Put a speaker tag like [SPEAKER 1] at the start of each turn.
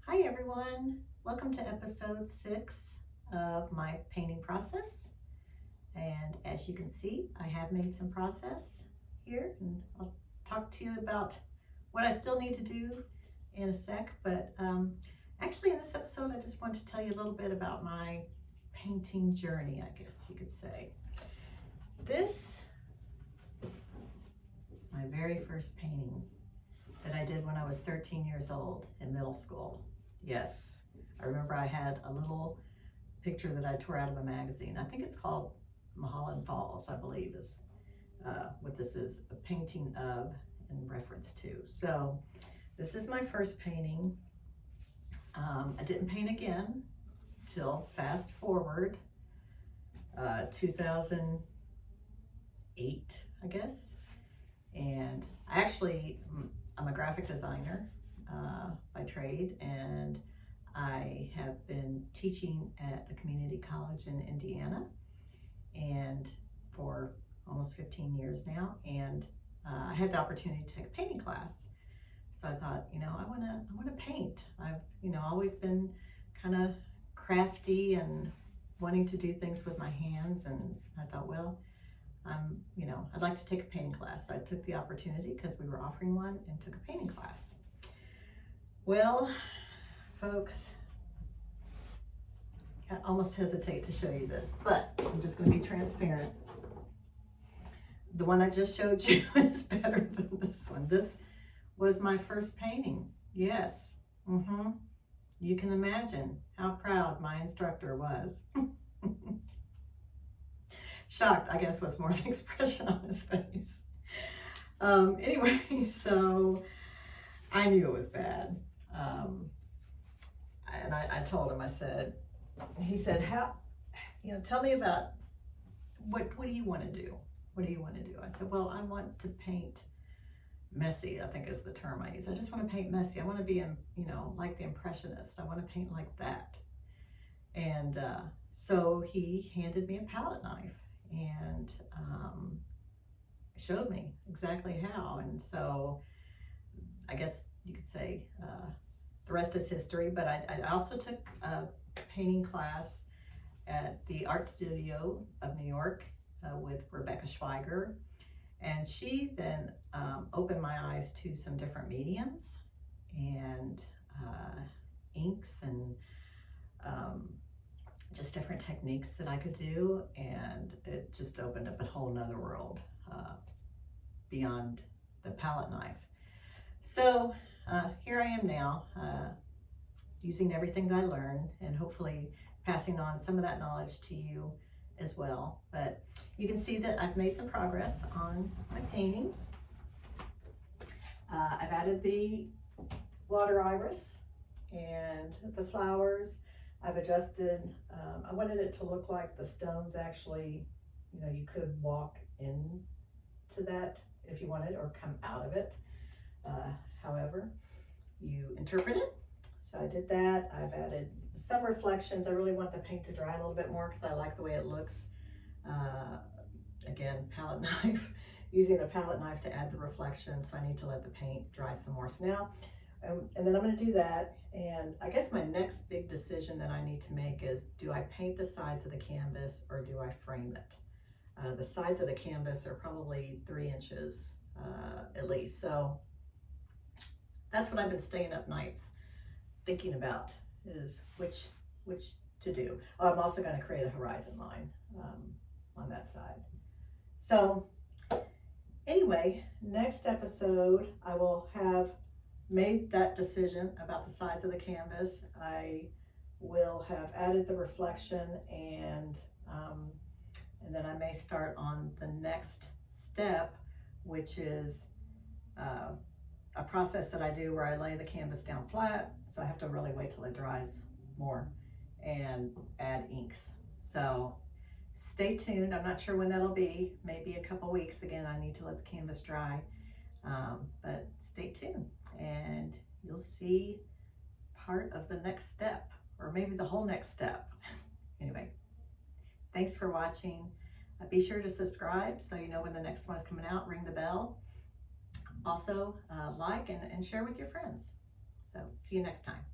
[SPEAKER 1] Hi everyone, welcome to episode 6 of my painting process. And as you can see, I have made some progress here, and I'll talk to you about what I still need to do in a sec. But actually in this episode, I just want to tell you a little bit about my painting journey, I guess you could say. This is my very first painting that I did when I was 13 years old in middle school. Yes, I remember I had a little picture that I tore out of a magazine. I think it's called Mulholland Falls, I believe is what this is a painting of in reference to. So this is my first painting. I didn't paint again till fast forward 2008, I guess. And I'm a graphic designer by trade, and I have been teaching at a community college in Indiana and for almost 15 years now, and I had the opportunity to take a painting class. So I thought, I want to paint. I've always been kind of crafty and wanting to do things with my hands, and I thought, well, I'd like to take a painting class. So I took the opportunity because we were offering one and took a painting class. Well, folks, I almost hesitate to show you this, but I'm just going to be transparent. The one I just showed you is better than this one. This was my first painting. Yes. You can imagine how proud my instructor was. Shocked, I guess, was more the expression on his face. Anyway, so I knew it was bad. And I told him, he said, tell me about, what do you want to do? What do you want to do? I said, well, I want to paint messy, I think is the term I use. I just want to paint messy. I want to be, like the Impressionist. I want to paint like that. And so he handed me a palette knife and showed me exactly how. And so I guess you could say the rest is history. But I also took a painting class at the Art Studio of New York with Rebecca Schweiger. And she then opened my eyes to some different mediums and inks and just different techniques that I could do. And it just opened up a whole nother world beyond the palette knife. So here I am now, using everything that I learned and hopefully passing on some of that knowledge to you as well. But you can see that I've made some progress on my painting. I've added the water iris and the flowers. I've adjusted, I wanted it to look like the stones actually, you could walk into that if you wanted or come out of it. However you interpret it. So I did that. I've added some reflections. I really want the paint to dry a little bit more because I like the way it looks. Again, palette knife, using a palette knife to add the reflection. So I need to let the paint dry some more. So now, and then I'm going to do that. And I guess my next big decision that I need to make is, do I paint the sides of the canvas or do I frame it? The sides of the canvas are probably 3 inches at least. So that's what I've been staying up nights thinking about, is which to do. Oh, I'm also going to create a horizon line on that side. So anyway, next episode I will have made that decision about the sides of the canvas. I will have added the reflection, and then I may start on the next step, which is a process that I do where I lay the canvas down flat. So I have to really wait till it dries more and add inks. So stay tuned. I'm not sure when that'll be, maybe a couple weeks. Again, I need to let the canvas dry, but stay tuned and you'll see part of the next step, or maybe the whole next step. Anyway, thanks for watching. Be sure to subscribe so you know when the next one is coming out. Ring the bell. Also, like and share with your friends. So see you next time.